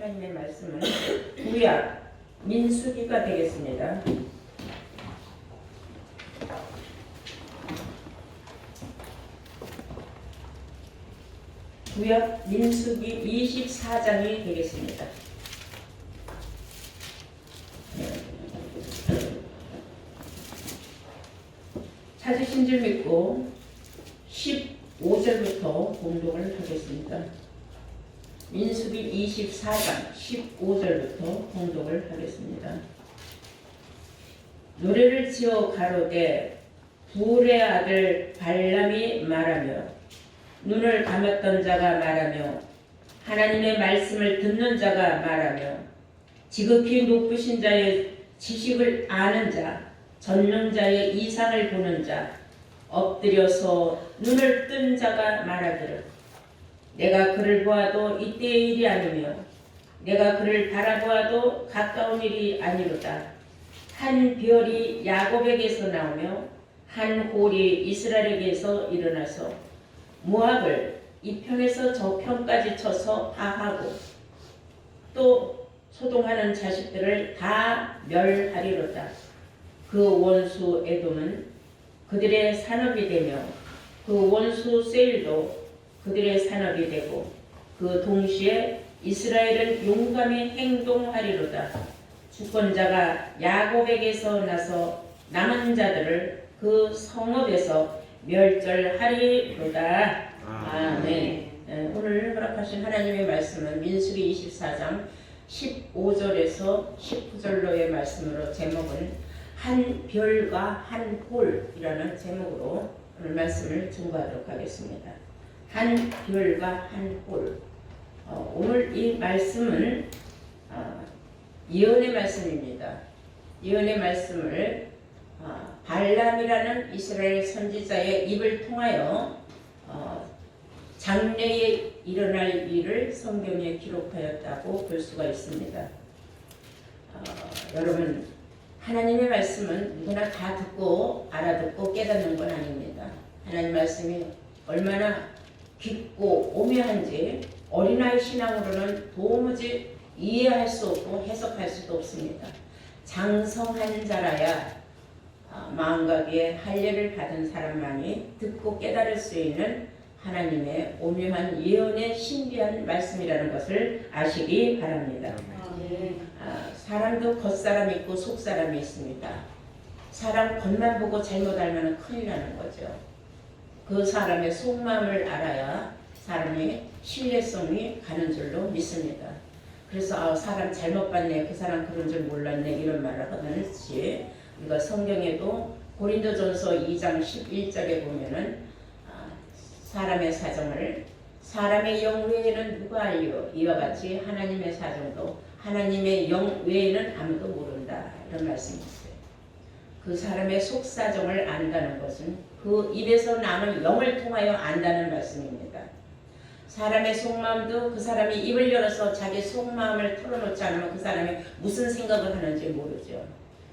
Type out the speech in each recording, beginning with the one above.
하나님의 말씀은 구약 민수기가 되겠습니다. 구약 민수기 24장이 되겠습니다. 찾으신 줄 믿고 15절부터 공독을 하겠습니다. 민수기 24장 15절부터 공독을 하겠습니다. 노래를 지어 가로되 불의 아들 발람이 말하며 눈을 감았던 자가 말하며 하나님의 말씀을 듣는 자가 말하며 지극히 높으신 자의 지식을 아는 자 전능자의 이상을 보는 자 엎드려서 눈을 뜬 자가 말하기를 내가 그를 보아도 이때의 일이 아니며 내가 그를 바라보아도 가까운 일이 아니로다. 한 별이 야곱에게서 나오며 한 홀이 이스라엘에게서 일어나서 모압을 이 편에서 저 편까지 쳐서 파하고 또 소동하는 자식들을 다 멸하리로다. 그 원수 에돔은 그들의 산업이 되며 그 원수 세일도 그들의 산업이 되고 그 동시에 이스라엘은 용감히 행동하리로다. 주권자가 야곱에게서 나서 남은 자들을 그 성읍에서 멸절하리로다. 아멘. 오늘 허락하신 하나님의 말씀은 민수기 24장 15절에서 19절로의 말씀으로 제목은 한 별과 한 홀이라는 제목으로 오늘 말씀을 증거하도록 하겠습니다. 한 별과 한 홀. 오늘 이 말씀은 예언의 말씀입니다. 예언의 말씀을 발람이라는 이스라엘 선지자의 입을 통하여 장래에 일어날 일을 성경에 기록하였다고 볼 수가 있습니다. 여러분, 하나님의 말씀은 누구나 다 듣고 알아듣고 깨닫는 건 아닙니다. 하나님 말씀이 얼마나 깊고 오묘한지 어린아이 신앙으로는 도무지 이해할 수 없고 해석할 수도 없습니다. 장성한 자라야 마음과 귀에 할례를 받은 사람만이 듣고 깨달을 수 있는 하나님의 오묘한 예언의 신비한 말씀이라는 것을 아시기 바랍니다. 사람도 겉사람이 있고 속사람이 있습니다. 사람 겉만 보고 잘못 알면 큰일 나는 거죠. 그 사람의 속마음을 알아야 사람의 신뢰성이 가는 줄로 믿습니다. 그래서 사람 잘못 봤네, 그 사람 그런 줄 몰랐네 이런 말을 하듯이 우리가 성경에도 고린도전서 2장 11절에 보면은 사람의 사정을 사람의 영 외에는 누가 알려 이와 같이 하나님의 사정도 하나님의 영 외에는 아무도 모른다 이런 말씀이 있어요. 그 사람의 속사정을 안다는 것은 그 입에서 나는 영을 통하여 안다는 말씀입니다. 사람의 속마음도 그 사람이 입을 열어서 자기 속마음을 털어놓지 않으면 그 사람이 무슨 생각을 하는지 모르죠.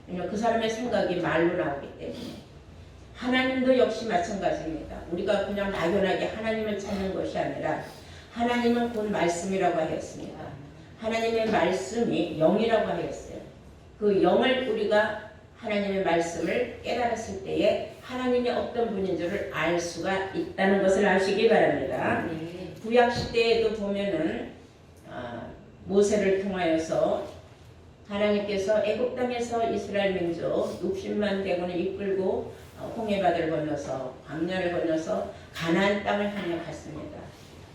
왜냐하면 그 사람의 생각이 말로 나오기 때문에. 하나님도 역시 마찬가지입니다. 우리가 그냥 막연하게 하나님을 찾는 것이 아니라 하나님은 곧 말씀이라고 하였습니다. 하나님의 말씀이 영이라고 하였어요. 그 영을 우리가 하나님의 말씀을 깨달았을 때에 하나님이 어떤 분인 줄을 알 수가 있다는 것을 아시기 바랍니다. 구약 시대에도 보면은 모세를 통하여서 하나님께서 애굽 땅에서 이스라엘 민족 60만 대군을 이끌고 홍해바다를 건너서 광야를 건너서 가나안 땅을 향해 갔습니다.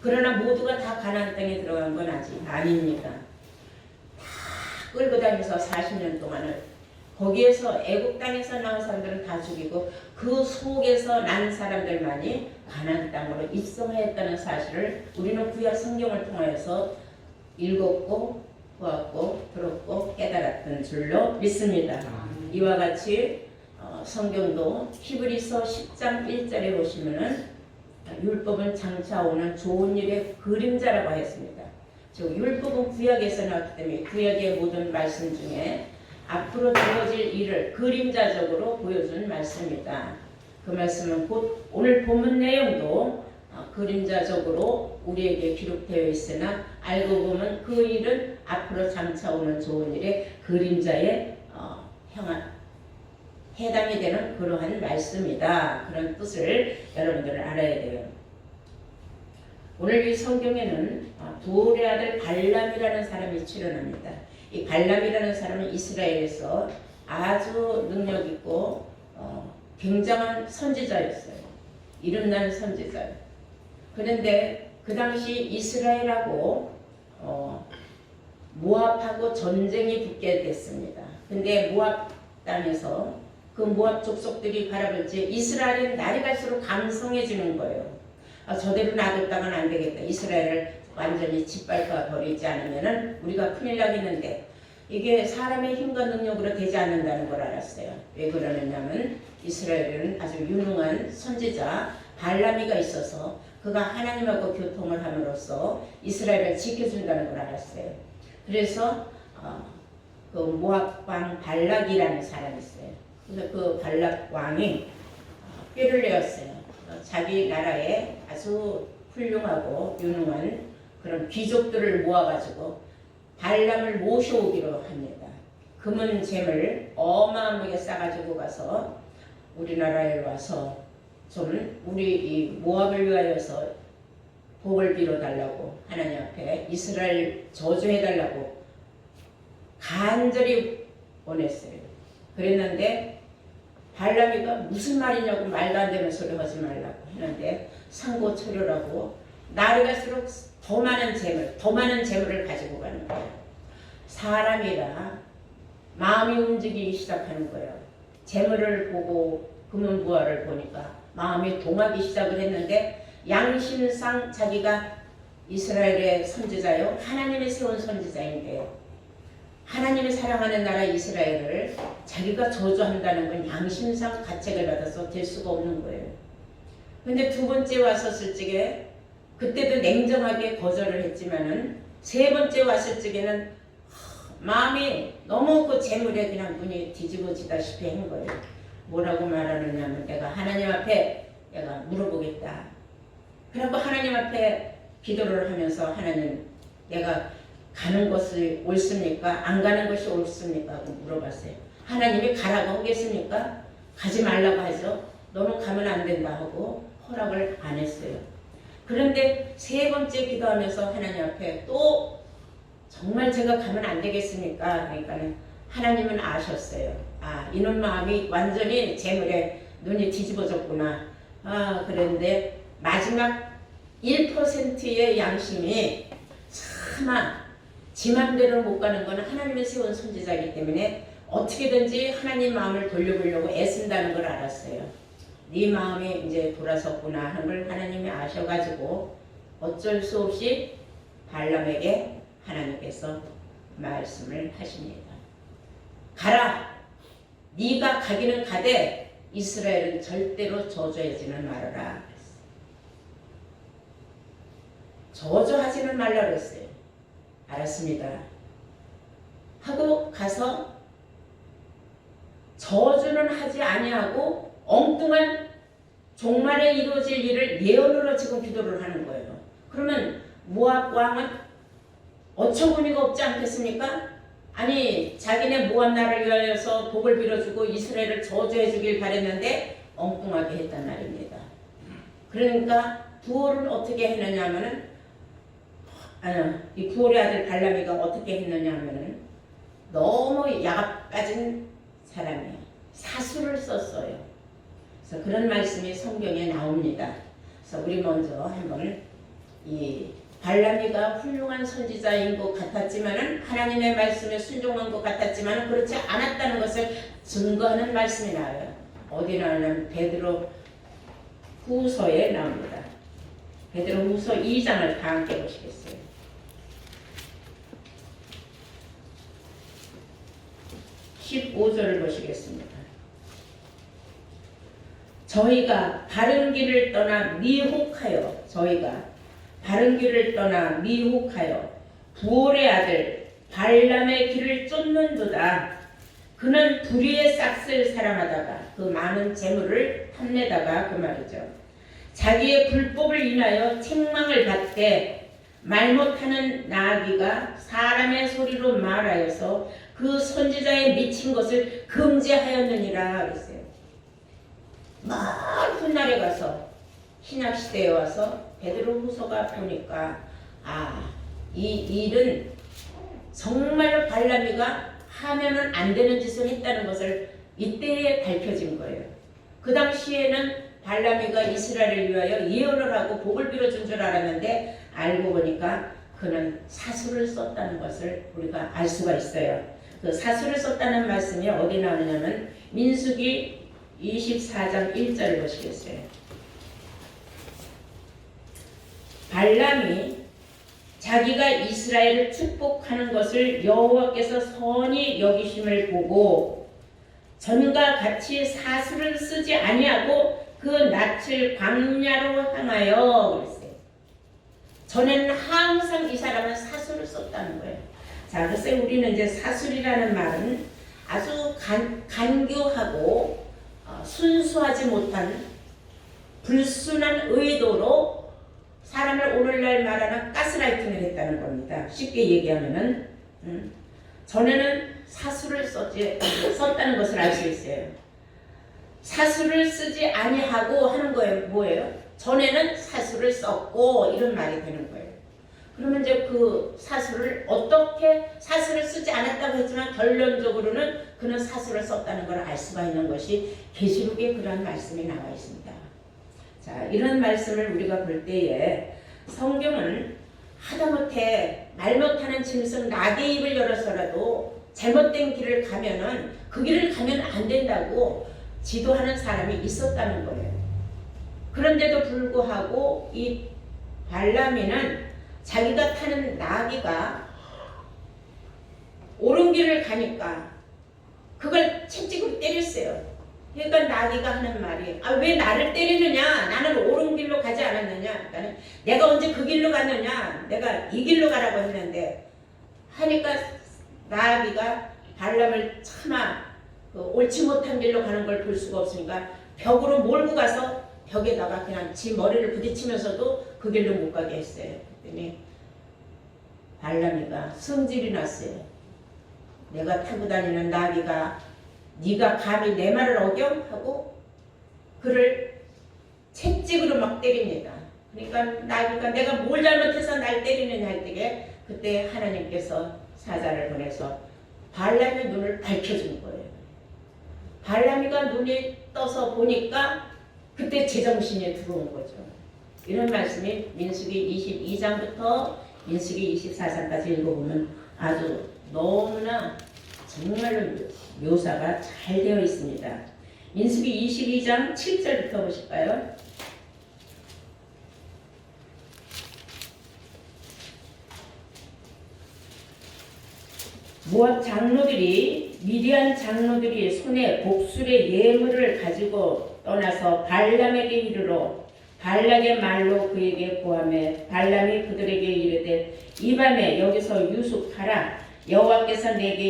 그러나 모두가 다 가나안 땅에 들어간 건 아직 아닙니다. 다 끌고 다니면서 40년 동안을 거기에서 애굽 땅에서 나온 사람들은 다 죽이고 그 속에서 난 사람들만이 가나안 땅으로 입성하였다는 사실을 우리는 구약 성경을 통하여서 읽었고 보았고 들었고 깨달았던 줄로 믿습니다. 이와 같이 성경도 히브리서 10장 1절에 보시면은 율법은 장차 오는 좋은 일의 그림자라고 했습니다. 즉 율법은 구약에서 나왔기 때문에 구약의 모든 말씀 중에 앞으로 되어질 일을 그림자적으로 보여준 말씀이다. 그 말씀은 곧 오늘 본문 내용도 그림자적으로 우리에게 기록되어 있으나 알고 보면 그 일은 앞으로 장차오는 좋은 일의 그림자에 해당이 되는 그러한 말씀이다. 그런 뜻을 여러분들은 알아야 돼요. 오늘 이 성경에는 부올의 아들 발람이라는 사람이 출연합니다. 이 발람이라는 사람은 이스라엘에서 아주 능력 있고 굉장한 선지자였어요. 이름난 선지자예요. 그런데 그 당시 이스라엘하고 모압하고 전쟁이 붙게 됐습니다. 근데 모압 땅에서 그 모압 족속들이 바라볼 때 이스라엘은 날이 갈수록 강성해지는 거예요. 저대로 놔뒀다가는 안 되겠다. 이스라엘을 완전히 짓밟아 버리지 않으면 우리가 큰일 나겠는데, 이게 사람의 힘과 능력으로 되지 않는다는 걸 알았어요. 왜 그러느냐면 이스라엘은 아주 유능한 선지자 발람이가 있어서 그가 하나님하고 교통을 함으로써 이스라엘을 지켜준다는 걸 알았어요. 그래서 그 모압 왕 발락이라는 사람이 있어요. 그래서 그 발락 왕이 꾀를 내었어요. 자기 나라에 아주 훌륭하고 유능한 그런 귀족들을 모아가지고 발람을 모셔오기로 합니다. 금은 잼을 어마어마하게 싸가지고 가서 우리나라에 와서 좀 우리 이 모압을 위하여서 복을 빌어달라고, 하나님 앞에 이스라엘 저주해달라고 간절히 원했어요. 그랬는데 발람이가 무슨 말이냐고 말도 안 되는 소리 하지 말라고 했는데 상고처려라고 날이 갈수록 더 많은 재물을 가지고 가는 거예요. 사람이라 마음이 움직이기 시작하는 거예요. 재물을 보고 금은부화를 보니까 마음이 동하기 시작을 했는데, 양심상 자기가 이스라엘의 선지자요, 하나님이 세운 선지자인데요, 하나님이 사랑하는 나라 이스라엘을 자기가 저주한다는 건 양심상 가책을 받아서 될 수가 없는 거예요. 근데 두 번째 왔었을 적에 그때도 냉정하게 거절을 했지만은 세 번째 왔을 적에는 마음이 너무 그 재물에 그냥 눈이 뒤집어지다시피 한 거예요. 뭐라고 말하느냐면, 내가 하나님 앞에 내가 물어보겠다. 그래갖고 하나님 앞에 기도를 하면서, 하나님 내가 가는 것이 옳습니까? 안 가는 것이 옳습니까? 하고 물어봤어요. 하나님이 가라고 하겠습니까? 가지 말라고 하죠. 너는 가면 안 된다 하고 허락을 안 했어요. 그런데 세 번째 기도하면서 하나님 앞에 또 정말 제가 가면 안 되겠습니까? 그러니까 하나님은 아셨어요. 이놈 마음이 완전히 재물에 눈이 뒤집어졌구나. 그런데 마지막 1%의 양심이 차마 지 맘대로 못 가는 건 하나님이 세운 선지자이기 때문에 어떻게든지 하나님 마음을 돌려보려고 애쓴다는 걸 알았어요. 네 마음이 이제 돌아섰구나 하는 걸 하나님이 아셔가지고 어쩔 수 없이 발람에게 하나님께서 말씀을 하십니다. 가라! 네가 가기는 가되 이스라엘은 절대로 저주하지는 말아라. 저주하지는 말라 그랬어요. 알았습니다. 하고 가서 저주는 하지 아니하고 엉뚱한 종말에 이루어질 일을 예언으로 지금 기도를 하는 거예요. 그러면 모압 왕은 어처구니가 없지 않겠습니까? 아니, 자기네 모압 나라를 위하여서 복을 빌어주고 이스라엘을 저주해 주길 바랬는데 엉뚱하게 했단 말입니다. 그러니까 부올은 어떻게 했느냐 하면은, 이 부올의 아들 발람이가 어떻게 했느냐 하면은 너무 야가 빠진 사람이에요. 사수를 썼어요. 그래서 그런 말씀이 성경에 나옵니다. 그래서 우리 먼저 한번 이 발람이가 훌륭한 선지자인 것 같았지만은, 하나님의 말씀에 순종한 것 같았지만은 그렇지 않았다는 것을 증거하는 말씀이 나와요. 어디 나오냐면 베드로 후서에 나옵니다. 베드로 후서 2장을 다 함께 보시겠어요. 15절을 보시겠습니다. 저희가 바른 길을 떠나 미혹하여 부올의 아들 발람의 길을 쫓는도다. 그는 불의의 싹을 사랑하다가 그 많은 재물을 탐내다가, 그 말이죠, 자기의 불법을 인하여 책망을 받되 말 못하는 나귀가 사람의 소리로 말하여서 그 선지자의 미친 것을 금지하였느니라 그랬어요. 먼 훗날에 가서 신약시대에 와서 베드로후서가 보니까 이 일은 정말로 발람이가 하면은 안 되는 짓을 했다는 것을 이때에 밝혀진 거예요. 그 당시에는 발람이가 이스라엘을 위하여 예언을 하고 복을 빌어준 줄 알았는데 알고 보니까 그는 사수를 썼다는 것을 우리가 알 수가 있어요. 그 사수를 썼다는 말씀이 어디 나오냐면 민수기 24장 1절을 보시겠어요. 발람이 자기가 이스라엘을 축복하는 것을 여호와께서 선히 여기심을 보고 전과 같이 사수를 쓰지 아니하고 그 낯을 광야로 향하여 그랬어요. 전에는 항상 이 사람은 사수를 썼다는 거예요. 자, 글쎄 우리는 이제 사술이라는 말은 아주 간교하고 순수하지 못한 불순한 의도로 사람을 오늘날 말하는 가스라이팅을 했다는 겁니다. 쉽게 얘기하면은 전에는 사수를 썼다는 것을 알 수 있어요. 사수를 쓰지 아니하고 하는 거예요. 뭐예요? 전에는 사수를 썼고 이런 말이 되는 거예요. 그러면 이제 그 사수를 어떻게 사수를 쓰지 않았다고 했지만 결론적으로는 그는 사수를 썼다는 걸 알 수가 있는 것이 계시록에 그러한 말씀이 나와 있습니다. 자, 이런 말씀을 우리가 볼 때에 성경은 하다못해 말 못하는 짐승 낙의 입을 열어서라도 잘못된 길을 가면은 그 길을 가면 안 된다고 지도하는 사람이 있었다는 거예요. 그런데도 불구하고 이 발람이는 자기가 타는 나귀가 옳은 길을 가니까 그걸 채찍으로 때렸어요. 그러니까 나귀가 하는 말이 왜 나를 때리느냐? 나는 옳은 길로 가지 않았느냐? 그러니까 내가 언제 그 길로 갔느냐? 내가 이 길로 가라고 했는데 하니까 나귀가 발람을 차마 옳지 못한 길로 가는 걸 볼 수가 없으니까 벽으로 몰고 가서 벽에다가 그냥 지 머리를 부딪히면서도 그 길로 못 가게 했어요. 그랬더니 발람이가 성질이 났어요. 내가 타고 다니는 나귀가 네가 감히 내 말을 어겨? 하고 그를 채찍으로 막 때립니다. 그러니까 나귀가 내가 뭘 잘못해서 날 때리느냐 할 때에 그때 하나님께서 사자를 보내서 발람의 눈을 밝혀준 거예요. 발람이가 눈이 떠서 보니까 그때 제정신이 들어온 거죠. 이런 말씀이 민수기 22장부터 민수기 24장까지 읽어보면 아주 너무나 정말로 묘사가 잘 되어 있습니다. 민수기 22장 7절부터 보실까요? 모압 장로들이 미디안 장로들이 손에 복술의 예물을 가지고 떠나서 발람에게 이르러 발락의 말로 그에게 고하매 발람이 그들에게 이르되 이 밤에 여기서 유숙하라. 여호와께서 내게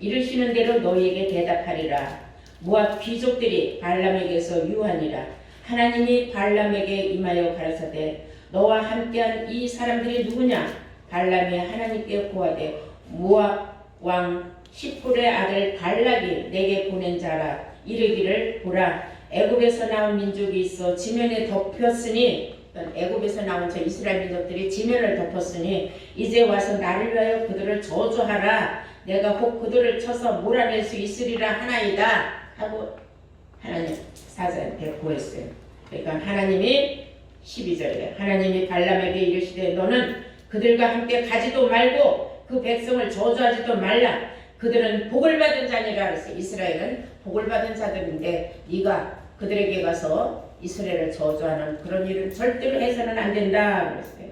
이르시는 대로 너희에게 대답하리라. 모압 귀족들이 발람에게서 유하니라. 하나님이 발람에게 임하여 가라사대 너와 함께한 이 사람들이 누구냐? 발람이 하나님께 고하되 모압 왕 십불의 아들 발락이 내게 보낸 자라. 이르기를 보라 애굽에서 나온 민족이 있어 지면에 덮였으니 애굽에서 나온 저 이스라엘 민족들이 지면을 덮었으니 이제 와서 나를 위하여 그들을 저주하라. 내가 곧 그들을 쳐서 몰아낼 수 있으리라 하나이다 하고 하나님 사자한테 고했어요. 그러니까 하나님이 12절에 하나님이 발람에게 이르시되 너는 그들과 함께 가지도 말고 그 백성을 저주하지도 말라. 그들은 복을 받은 자니라 그랬어요. 이스라엘은 복을 받은 자들인데 네가 그들에게 가서 이스라엘을 저주하는 그런 일을 절대로 해서는 안 된다 그랬어요.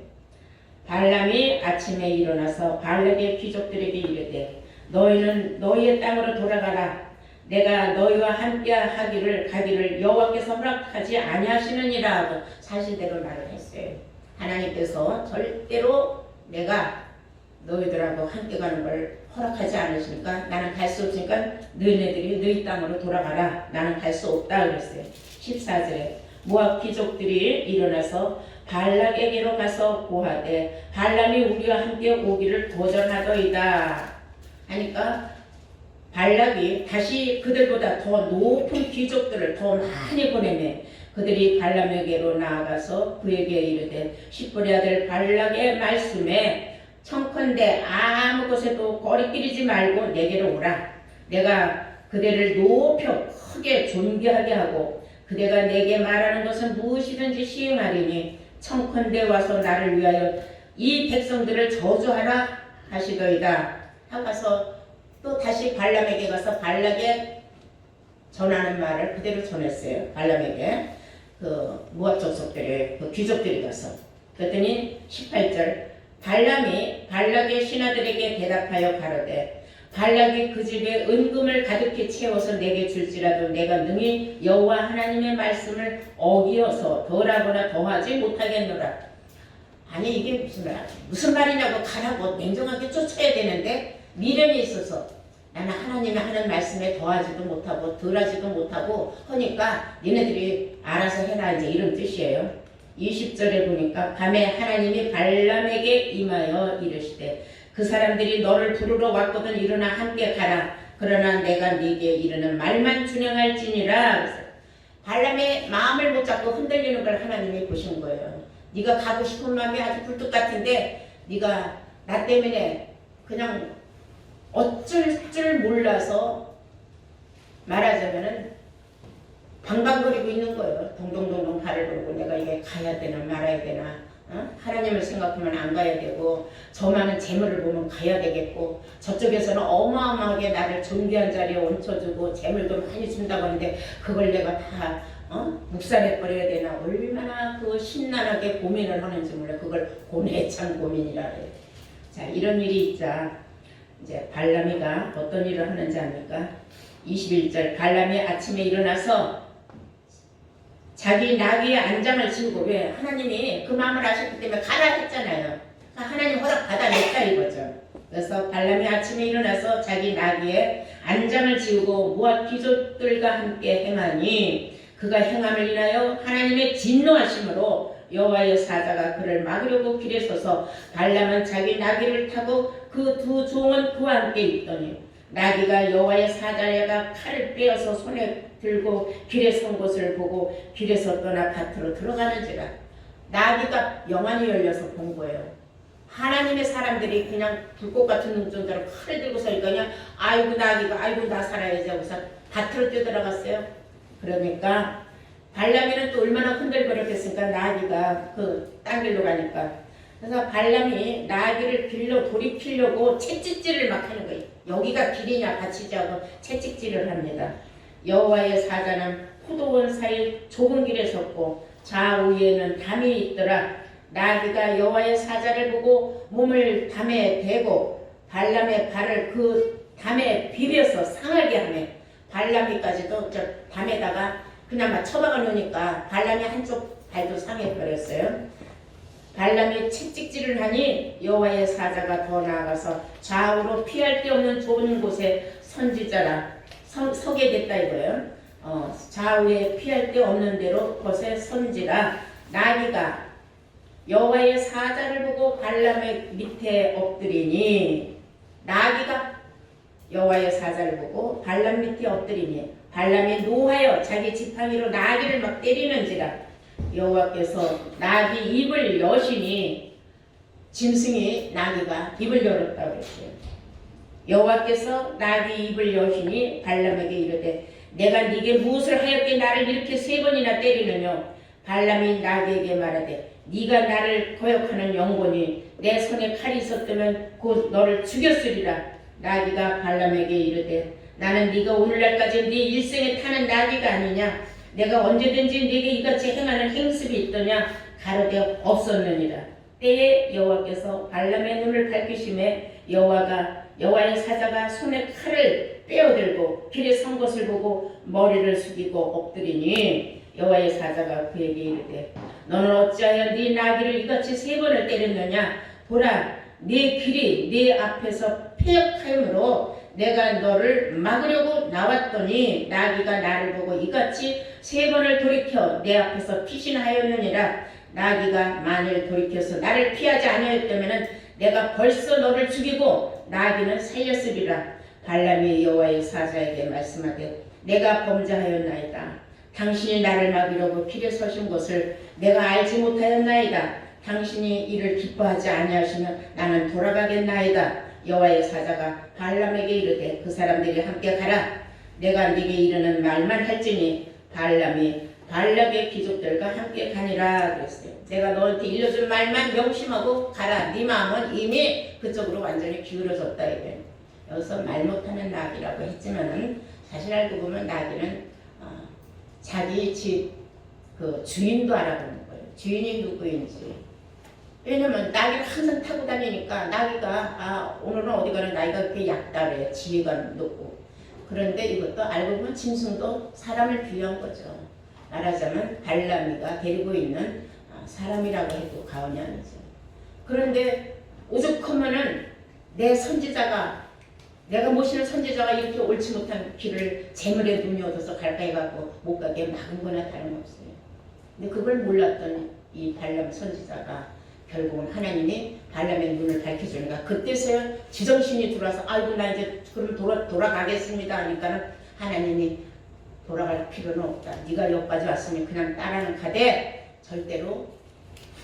발람이 아침에 일어나서 발락의 귀족들에게 이르되 너희는 너희의 땅으로 돌아가라. 내가 너희와 함께 가기를 여호와께서 허락하지 아니하시느니라 하고 사실대로 말을 했어요. 하나님께서 절대로 내가 너희들하고 함께 가는 걸 허락하지 않으시니까 나는 갈 수 없으니까 너희네들이 너희 땅으로 돌아가라. 나는 갈 수 없다 그랬어요. 14절에 모압 귀족들이 일어나서 발락에게로 가서 고하되 발람이 우리와 함께 오기를 도전하더이다 하니까 발락이 다시 그들보다 더 높은 귀족들을 더 많이 보내매 그들이 발람에게로 나아가서 그에게 이르되 십볼의 아들 발락의 말씀에 청컨대 아무 곳에도 거리끼리지 말고 내게로 오라. 내가 그대를 높여 크게 존귀하게 하고 그대가 내게 말하는 것은 무엇이든지 시행하리니 청컨대 와서 나를 위하여 이 백성들을 저주하라 하시더이다 하고서 또 다시 발람에게 가서 발락에 전하는 말을 그대로 전했어요. 발람에게 그 모압 족속들의 그 귀족들이 가서 그랬더니 18절 발람이 발락의 신하들에게 대답하여 가로되 발락이 그 집에 은금을 가득히 채워서 내게 줄지라도 내가 능히 여호와 하나님의 말씀을 어기어서 덜하거나 더하지 못하겠노라. 아니 이게 무슨 말이냐고 가라고 냉정하게 쫓아야 되는데 미련이 있어서 나는 하나님이 하는 말씀에 더하지도 못하고 덜하지도 못하고 하니까 니네들이 알아서 해라 이제 이런 뜻이에요. 20절에 보니까 밤에 하나님이 발람에게 임하여 이르시되 그 사람들이 너를 부르러 왔거든 일어나 함께 가라. 그러나 내가 네게 이르는 말만 준행할지니라. 발람의 마음을 못 잡고 흔들리는 걸 하나님이 보신 거예요. 네가 가고 싶은 마음이 아주 굴뚝 같은데 네가 나 때문에 그냥 어쩔 줄 몰라서 말하자면은 방방거리고 있는 거예요. 동동동동 발을 돌고 내가 이게 가야 되나 말아야 되나 하나님을 생각하면 안 가야 되고 저 많은 재물을 보면 가야 되겠고 저쪽에서는 어마어마하게 나를 존귀한 자리에 얹혀주고 재물도 많이 준다고 하는데 그걸 내가 다 묵살해버려야 되나 얼마나 그 신난하게 고민을 하는지 몰라. 그걸 고뇌찬 고민이라 그래요. 자 이런 일이 있자 이제 발람이가 어떤 일을 하는지 아닙니까? 21절 발람이 아침에 일어나서 자기 나귀의 안장을 지우고 왜 하나님이 그 마음을 아셨기 때문에 가라 했잖아요. 하나님 허락 받아냈다 이거죠. 그래서 발람이 아침에 일어나서 자기 나귀의 안장을 지우고 모압 귀족들과 함께 행하니 그가 행함을 인하여 하나님의 진노하심으로 여호와의 사자가 그를 막으려고 길에 서서 발람은 자기 나귀를 타고 그 두 종은 그와 함께 있더니 나귀가 여호와의 사자가 칼을 빼어서 손에 들고 길에 선 것을 보고 길에서 떠나 밭으로 들어가는지라. 나귀가 영안이 열려서 본 거예요. 하나님의 사람들이 그냥 불꽃 같은 눈동자로 칼을 들고 서니까 그냥 아이고 나귀가 아이고 나 살아야지 하고서 밭으로 뛰어들어갔어요. 그러니까 발람이는 또 얼마나 흔들거렸겠으니까 나귀가 그 딴 길로 가니까 그래서 발람이 나귀를 길로 돌이키려고 채찍질을 막 하는 거예요. 여기가 길이냐 밭이지 하고 채찍질을 합니다. 여호와의 사자는 포도원 사이 좁은 길에 섰고 좌우에는 담이 있더라. 나귀가 여호와의 사자를 보고 몸을 담에 대고 발람의 발을 그 담에 비벼서 상하게 하네. 발람이까지도 저 담에다가 그냥 막 처박아 놓으니까 발람이 한쪽 발도 상해버렸어요. 발람이 채찍질을 하니 여호와의 사자가 더 나아가서 좌우로 피할 데 없는 좁은 곳에 선지자라 서게 됐다 이거예요. 좌우에 피할 데 없는 대로 곳에 선지라. 나귀가 여호와의 사자를 보고 발람의 밑에 엎드리니 나귀가 여호와의 사자를 보고 발람 밑에 엎드리니 발람이 노하여 자기 지팡이로 나귀를 막 때리는지라. 여호와께서 나귀 입을 여시니 짐승이 나귀가 입을 열었다고 했어요. 여호와께서 나귀 입을 여시니 발람에게 이르되 내가 네게 무엇을 하였기에 나를 이렇게 3번이나 때리느냐. 발람이 나귀에게 말하되 네가 나를 거역하는 영혼이 내 손에 칼이 있었다면 곧 너를 죽였으리라. 나귀가 발람에게 이르되 나는 네가 오늘날까지 네 일생에 타는 나귀가 아니냐. 내가 언제든지 네게 이같이 행하는 행습이 있더냐. 가로되 없었느니라. 때에 여호와께서 발람의 눈을 밝히심에 여호와의 사자가 손에 칼을 빼어들고 길에 선 것을 보고 머리를 숙이고 엎드리니 여호와의 사자가 그에게 이르되 너는 어찌하여 네 나귀를 이같이 3번을 때렸느냐. 보라 네 길이 네 앞에서 폐역하므로 내가 너를 막으려고 나왔더니 나귀가 나를 보고 이같이 3번을 돌이켜 내 앞에서 피신하였느니라. 나귀가 만일 돌이켜서 나를 피하지 아니하였다면 내가 벌써 너를 죽이고 나귀는 살렸으리라. 발람이 여호와의 사자에게 말씀하되 내가 범죄하였나이다. 당신이 나를 막으려고 길에 서신 것을 내가 알지 못하였나이다. 당신이 이를 기뻐하지 아니하시면 나는 돌아가겠나이다. 여호와의 사자가 발람에게 이르되 그 사람들이 함께 가라. 내가 네게 이르는 말만 할지니 발람이 발락의 귀족들과 함께 가니라 그랬어요. 내가 너한테 일러준 말만 명심하고 가라. 네 마음은 이미 그쪽으로 완전히 기울어졌다 이게. 여기서 말 못하는 나귀라고 했지만은 사실 알고 보면 나귀는 자기 집 그 주인도 알아보는 거예요. 주인이 누구인지. 왜냐면 나귀를 항상 타고 다니니까 나귀가 오늘은 어디 가는 나귀가 그렇게 약달해. 지혜가 높고. 그런데 이것도 알고 보면 짐승도 사람을 비유한 거죠. 말하자면 발람이가 데리고 있는 사람이라고 해도 과언이 아니죠. 그런데 오죽하면은 내 선지자가 내가 모시는 선지자가 이렇게 옳지 못한 길을 재물에 눈이 어두서 가까이 가고 못 가게 막은 거나 다름없어요. 근데 그걸 몰랐던 이 발람 선지자가 결국은 하나님이 발람의 눈을 밝혀주니까 그때서야 지정신이 들어와서 아이고 나 이제 그럼 돌아가겠습니다 하니까는 하나님이 돌아갈 필요는 없다. 네가 여기까지 왔으니 그냥 따라는 가되 절대로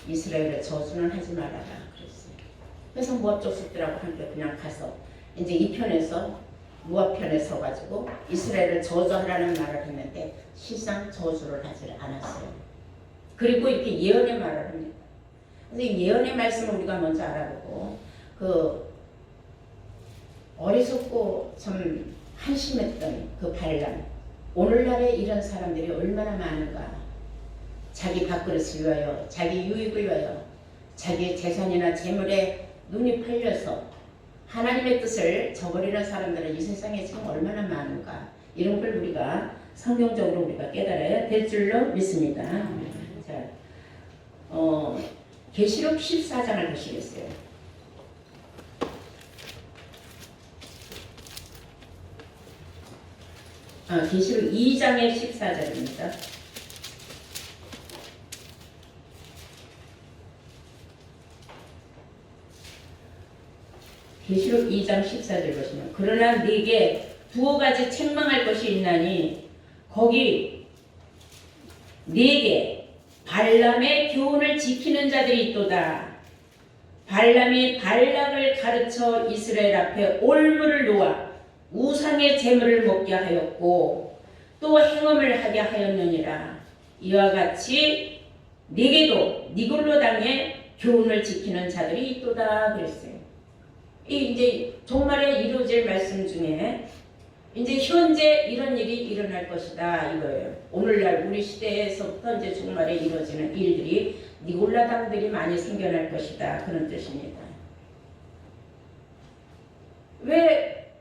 이스라엘의 저주는 하지 말아라 그랬어요. 그래서 모압 족속들하고 함께 그냥 가서 이제 이 편에서 모압 편에 서가지고 이스라엘을 저주하라는 말을 했는데 실상 저주를 하지 않았어요. 그리고 이렇게 예언의 말을 합니다. 그래서 이 예언의 말씀을 우리가 먼저 알아보고 그 어리석고 참 한심했던 그 발람 오늘날에 이런 사람들이 얼마나 많은가. 자기 밥그릇을 위하여 자기 유익을 위하여 자기 재산이나 재물에 눈이 팔려서 하나님의 뜻을 저버리는 사람들은 이 세상에 지금 얼마나 많은가. 이런 걸 우리가 성경적으로 우리가 깨달아야 될 줄로 믿습니다. 자, 계시록 14장을 보시겠어요? 계시록 2장의 14절입니다. 계시록 2장 14절 보시면 그러나 네게 두어 가지 책망할 것이 있나니 거기 네게 발람의 교훈을 지키는 자들이 있도다. 발람이 발락을 가르쳐 이스라엘 앞에 올무를 놓아 우상의 재물을 먹게 하였고 또 행음을 하게 하였느니라. 이와 같이 네게도 니골로 당의 교훈을 지키는 자들이 있도다 그랬어요. 이 이제 종말에 이루어질 말씀 중에 이제 현재 이런 일이 일어날 것이다 이거예요. 오늘날 우리 시대에서부터 이제 종말에 이루어지는 일들이 니골라당들이 많이 생겨날 것이다 그런 뜻입니다. 왜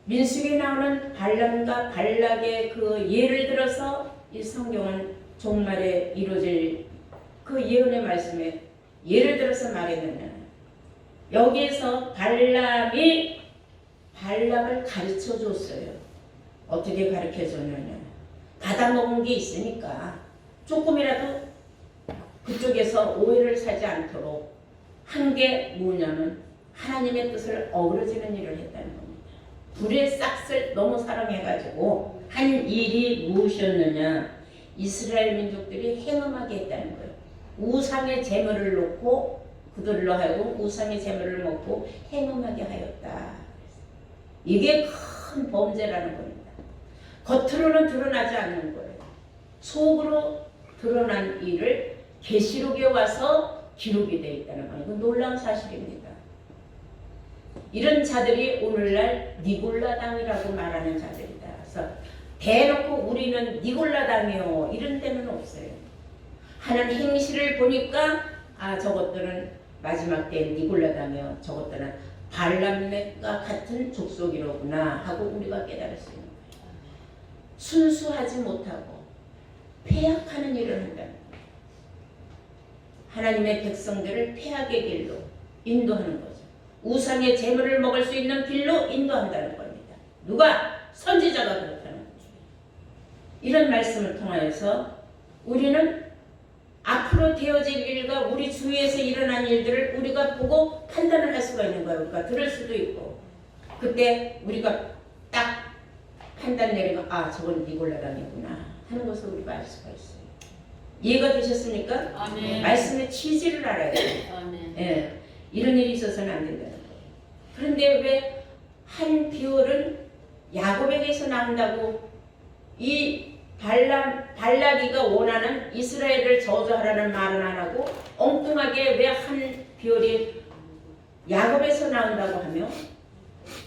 민수기에 나오는 발람과 발락의 그 예를 들어서 이 성경은 종말에 이루어질 그 예언의 말씀에 예를 들어서 말했느냐. 여기에서 발람이 발락을 가르쳐 줬어요. 어떻게 가르쳐 줬느냐. 받아먹은 게 있으니까 조금이라도 그쪽에서 오해를 사지 않도록 한 게 뭐냐면 하나님의 뜻을 어그러지는 일을 했다는 겁니다. 불의 싹을 너무 사랑해가지고 한 일이 무엇이었느냐. 이스라엘 민족들이 행음하게 했다는 거예요. 우상의 재물을 놓고 그들로 하여금 우상의 재물을 먹고 행음하게 하였다. 이게 큰 범죄라는 겁니다. 겉으로는 드러나지 않는 거예요. 속으로 드러난 일을 계시록에 와서 기록이 되어 있다는 거예요. 이건 놀라운 사실입니다. 이런 자들이 오늘날 니골라당이라고 말하는 자들이다. 그래서 대놓고 우리는 니골라당이요 이런 데는 없어요. 하는 행실을 보니까 저것들은 마지막 때에 니골라당이요 저것들은 발람과 같은 족속이로구나 하고 우리가 깨달을 수 있는 거예요. 순수하지 못하고 폐악하는 일을 한다는 거예요. 하나님의 백성들을 폐악의 길로 인도하는 거죠. 우상의 재물을 먹을 수 있는 길로 인도한다는 겁니다. 누가? 선지자가 그렇다는 거죠. 이런 말씀을 통하여서 우리는 앞으로 되어질 일과 우리 주위에서 일어난 일들을 우리가 보고 판단을 할 수가 있는 거예요. 우리가 들을 수도 있고. 그때 우리가 딱 판단 내리면 아 저건 니골라당이구나 하는 것을 우리가 알 수가 있어요. 이해가 되셨습니까? 아멘. 말씀의 취지를 알아야 돼요. 아멘. 예, 이런 일이 있어서는 안 된다는 거예요. 그런데 왜 한 비올은 야곱에게서 나온다고 이 발라기가 원하는 이스라엘을 저주하라는 말은 안 하고 엉뚱하게 왜 한 비올이 야곱에서 나온다고 하며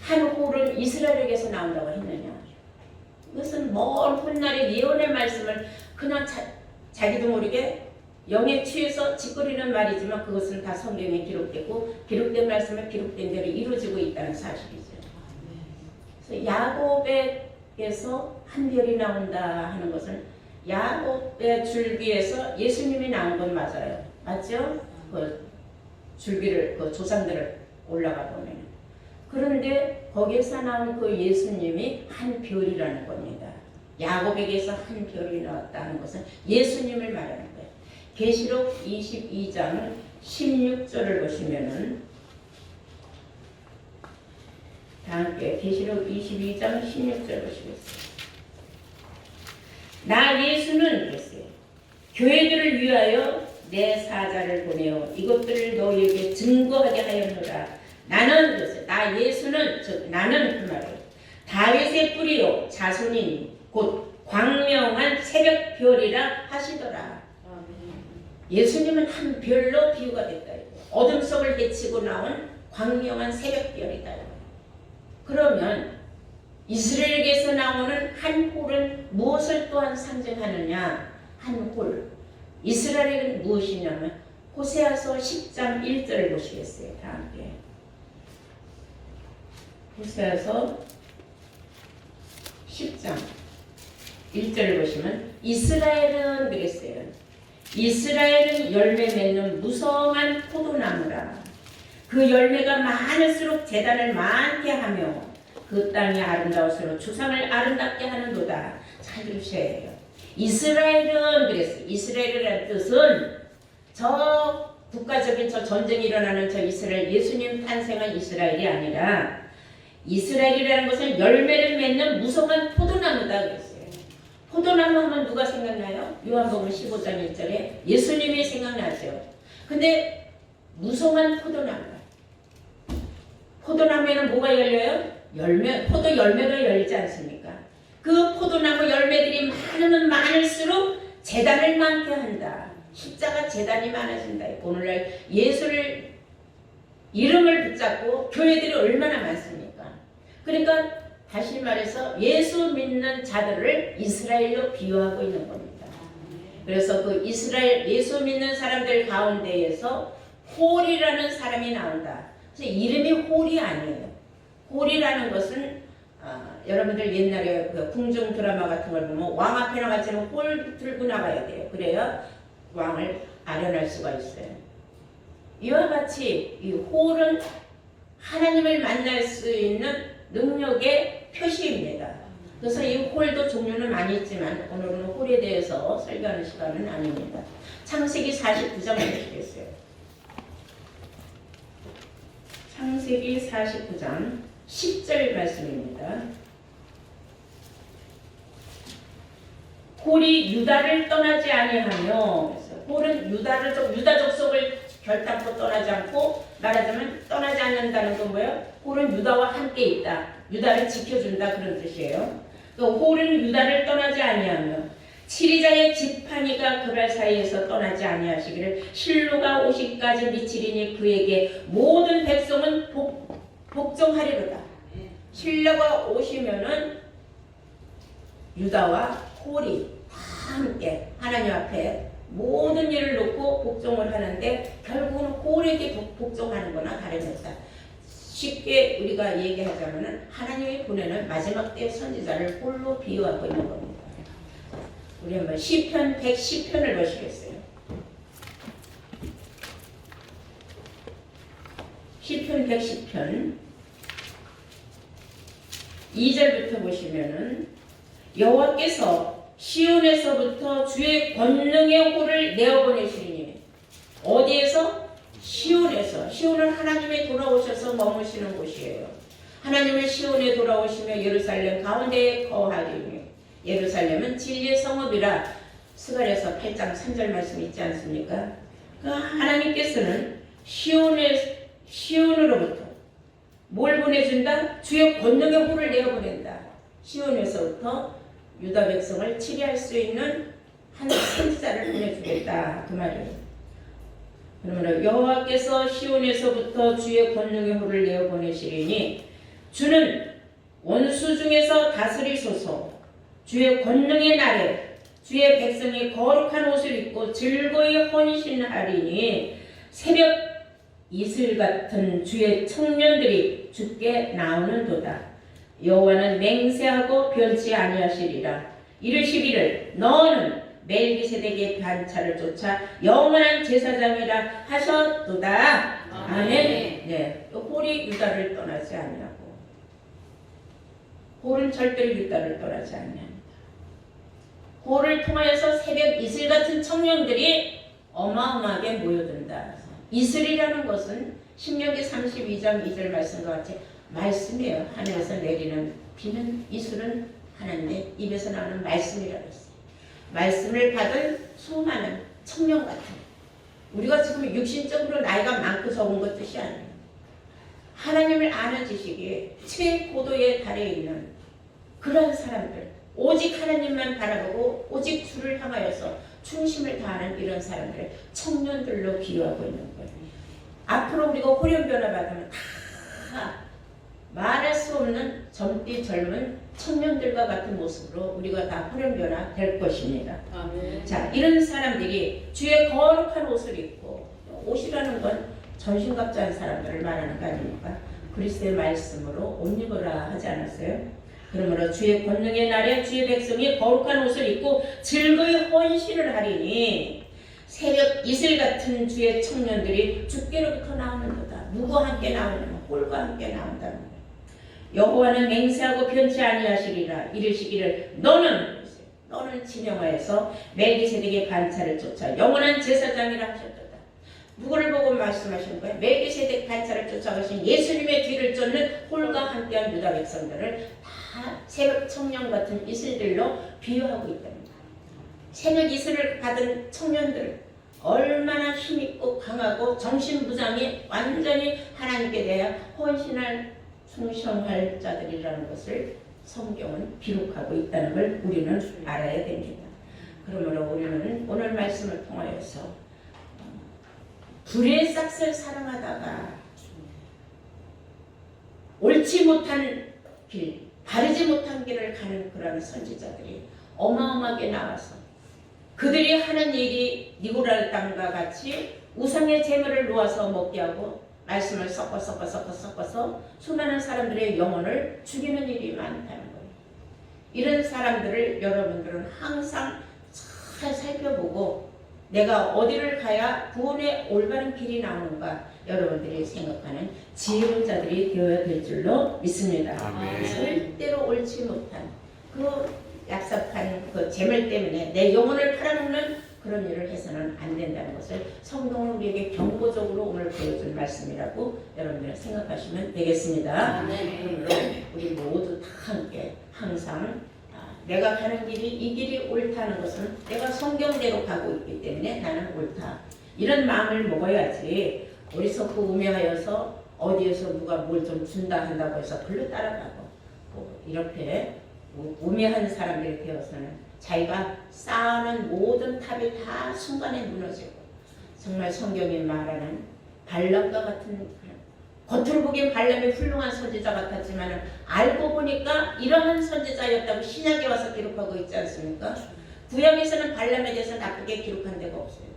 한 홀은 이스라엘에게서 나온다고 했느냐. 이것은 먼 훗날의 예언의 말씀을 그냥 자기도 모르게 영에 취해서 짓거리는 말이지만 그것은 다 성경에 기록되고 기록된 말씀은 기록된 대로 이루어지고 있다는 사실이죠. 그래서 야곱에게서 한 별이 나온다 하는 것은 야곱의 줄기에서 예수님이 나온 건 맞아요. 맞죠? 그 줄기를 그 조상들을 올라가 보면 그런데 거기에서 나온 그 예수님이 한 별이라는 겁니다. 야곱에게서 한 별이 나왔다는 것은 예수님을 말하는 거예요. 계시록 22장 16절을 보시면은 다 함께 계시록 22장 16절 보시겠어요. 나 예수는 그랬어요. 교회들을 위하여 내 사자를 보내어 이것들을 너희에게 증거하게 하였노라. 나는 그랬어요. 나 예수는 나는 그 말이에요. 다윗의 뿌리요 자손인 곧 광명한 새벽별이라 하시더라. 예수님은 한 별로 비유가 됐다. 어둠 속을 헤치고 나온 광명한 새벽별이다. 그러면 이스라엘에게서 나오는 한 홀은 무엇을 또한 상징하느냐? 한 홀. 이스라엘은 무엇이냐면 호세아서 10장 1절을 보시겠어요. 다 함께. 호세아서 10장 1절을 보시면 이스라엘은 그랬어요. 이스라엘은 열매 맺는 무성한 포도나무라. 그 열매가 많을수록 재단을 많게 하며 그 땅이 아름다울수록 주상을 아름답게 하는도다. 잘 들으셔야 해요. 이스라엘은 그랬어요. 이스라엘이라는 뜻은 저 국가적인 저 전쟁이 일어나는 저 이스라엘, 예수님 탄생한 이스라엘이 아니라 이스라엘이라는 것은 열매를 맺는 무성한 포도나무다 그랬어요. 포도나무 하면 누가 생각나요? 요한복음 15장 1절에 예수님이 생각나죠. 근데 무성한 포도나무다. 포도나무에는 뭐가 열려요? 포도 열매가 열리지 않습니까? 그 포도나무 열매들이 많으면 많을수록 재단을 많게 한다. 십자가 재단이 많아진다. 오늘날 예수를 이름을 붙잡고 교회들이 얼마나 많습니까? 그러니까 다시 말해서 예수 믿는 자들을 이스라엘로 비유하고 있는 겁니다. 그래서 그 이스라엘 예수 믿는 사람들 가운데에서 홀이라는 사람이 나온다. 그래서 이름이 홀이 아니에요. 홀이라는 것은 여러분들 옛날에 그 궁중 드라마 같은 걸 보면 왕 앞에 나가지는 홀 들고 나가야 돼요. 그래야 왕을 아련할 수가 있어요. 이와 같이 이 홀은 하나님을 만날 수 있는 능력의 표시입니다. 그래서 이 홀도 종류는 많이 있지만 오늘은 홀에 대해서 설교하는 시간은 아닙니다. 창세기 49장 보시겠어요. 창세기 49장 10절 말씀입니다. 홀이 유다를 떠나지 아니하며, 홀은 유다 족속을 결단코 떠나지 않고, 말하자면 떠나지 않는다는 건 뭐예요? 홀은 유다와 함께 있다. 유다를 지켜준다 그런 뜻이에요. 또 홀은 유다를 떠나지 아니하며 치리자의 지팡이가 그발 사이에서 떠나지 아니하시기를 실로가 오시기까지 미치리니 그에게 모든 백성은 복종하리로다. 실로가 오시면은 유다와 홀이 다 함께 하나님 앞에 모든 일을 놓고 복종을 하는데 결국은 홀에게 복종하는 거나 다름없다. 쉽게 우리가 얘기하자면 하나님이 보내는 마지막 때 선지자를 홀로 비유하고 있는 겁니다. 우리 한번 시편 110편을 보시겠어요. 시편 110편 2절부터 보시면은 여호와께서 시온에서부터 주의 권능의 호를 내어보내시리니. 어디에서? 시온에서. 시온은 하나님이 돌아오셔서 머무시는 곳이에요. 하나님은 시온에 돌아오시며 예루살렘 가운데에 거하리니. 예루살렘은 진리의 성읍이라 스가랴서 8장 3절 말씀 있지 않습니까? 그 하나님께서는 시온으로부터 뭘 보내준다? 주의 권능의 호를 내어보낸다. 시온에서부터 유다 백성을 치리할 수 있는 한 선지자를 보내주겠다 그 말이에요. 그러므로 여호와께서 시온에서부터 주의 권능의 호를 내어보내시리니 주는 원수 중에서 다스리소서. 주의 권능의 날에 주의 백성이 거룩한 옷을 입고 즐거이 헌신하리니 새벽 이슬 같은 주의 청년들이 주께 나오는도다. 여호와는 맹세하고 변치 아니하시리라. 이르시기를 너는 멜기세덱의 반차를 쫓아 영원한 제사장이라 하셨도다. 아멘. 네, 홀이 유다를 떠나지 아니하고 홀은 절대로 유다를 떠나지 아니합니다. 홀을 통하여서 새벽 이슬 같은 청년들이 어마어마하게 모여든다. 이슬이라는 것은 신명기 32장 2절 말씀과 같이 말씀이에요. 하늘에서 내리는 비는 이슬은 하나님의 입에서 나오는 말씀이라고 했어요. 말씀을 받은 수많은 청년 같은, 우리가 지금 육신적으로 나이가 많고 적은 것 뜻이 아니에요. 하나님을 아는 지식이 최고도에 달해 있는 그런 사람들, 오직 하나님만 바라보고 오직 주를 향하여서 충심을 다하는 이런 사람들을 청년들로 비유하고 있는 거예요. 앞으로 우리가 호련변화 받으면 다 말할 수 없는 젊디 젊은 청년들과 같은 모습으로 우리가 다 호련변화 될 것입니다. 아멘. 자, 이런 사람들이 주의 거룩한 옷을 입고, 옷이라는 건 전신갑주한 사람들을 말하는 거 아닙니까? 그리스도의 말씀으로 옷 입으라 하지 않았어요? 그러므로 주의 권능의 날에 주의 백성이 거룩한 옷을 입고 즐거이 헌신을 하리니 새벽 이슬 같은 주의 청년들이 주께로부터 나오는도다. 누구와 함께 나오냐면 홀과 함께 나온다는 거예요. 여호와는 맹세하고 변치 아니하시리라. 이르시기를 너는 지명하여서 멜기세덱의 반차를 쫓아 영원한 제사장이라 하셨도다. 누구를 보고 말씀하시는 거예요? 멜기세덱 반차를 쫓아가신 예수님의 뒤를 쫓는 홀과 함께한 유다 백성들을 다 새벽 청년 같은 이슬들로 비유하고 있답니다. 새벽 이슬을 받은 청년들 얼마나 힘있고 강하고 정신부장이 완전히 하나님께 대하여 헌신할 충성할 자들이라는 것을 성경은 기록하고 있다는 걸 우리는 알아야 됩니다. 그러므로 우리는 오늘 말씀을 통하여서 불의 싹을 사랑하다가 옳지 못한 길, 바르지 못한 길을 가는 그런 선지자들이 어마어마하게 나와서 그들이 하는 일이 니고랄 땅과 같이 우상의 재물을 놓아서 먹게 하고 말씀을 섞어서 수많은 사람들의 영혼을 죽이는 일이 많다는 거예요. 이런 사람들을 여러분들은 항상 잘 살펴보고 내가 어디를 가야 구원의 올바른 길이 나오는가 여러분들이 생각하는 지혜로운 자들이 되어야 될 줄로 믿습니다. 아멘. 절대로 옳지 못한 그 얍삽한 그 재물 때문에 내 영혼을 팔아먹는 그런 일을 해서는 안 된다는 것을 성경은 우리에게 경고적으로 오늘 보여준 말씀이라고 여러분들 생각하시면 되겠습니다. 그러므로 우리 모두 다 함께 항상 내가 가는 길이 이 길이 옳다는 것은 내가 성경대로 가고 있기 때문에 나는 옳다. 이런 마음을 먹어야지 어리석고 우매하여서 어디에서 누가 뭘 좀 준다 한다고 해서 글로 따라가고 이렇게 우매한 사람들이 되어서는 자기가 쌓아놓은 모든 탑이 다 순간에 무너지고 정말 성경이 말하는 발람과 같은 겉으로 보기엔 발람이 훌륭한 선지자 같았지만 알고 보니까 이러한 선지자였다고 신약에 와서 기록하고 있지 않습니까? 구약에서는 발람에 대해서 나쁘게 기록한 데가 없어요.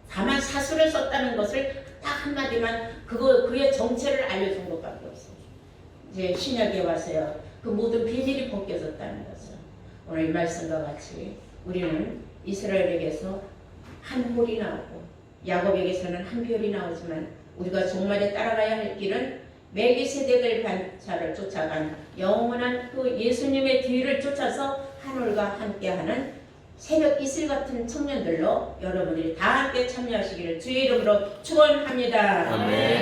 다만 사술을 썼다는 것을 딱 한마디만 그의 정체를 알려준 것밖에 없어요. 이제 신약에 와서요. 그 모든 비밀이 벗겨졌다는 것을 오늘 이 말씀과 같이 우리는 이스라엘에게서 한 홀이 나오고 야곱에게서는 한 별이 나오지만 우리가 종말에 따라가야 할 길은 멜기세덱의 반차를 쫓아간 영원한 그 예수님의 뒤를 쫓아서 한올과 함께하는 새벽 이슬 같은 청년들로 여러분들이 다 함께 참여하시기를 주의 이름으로 축원합니다. 아멘.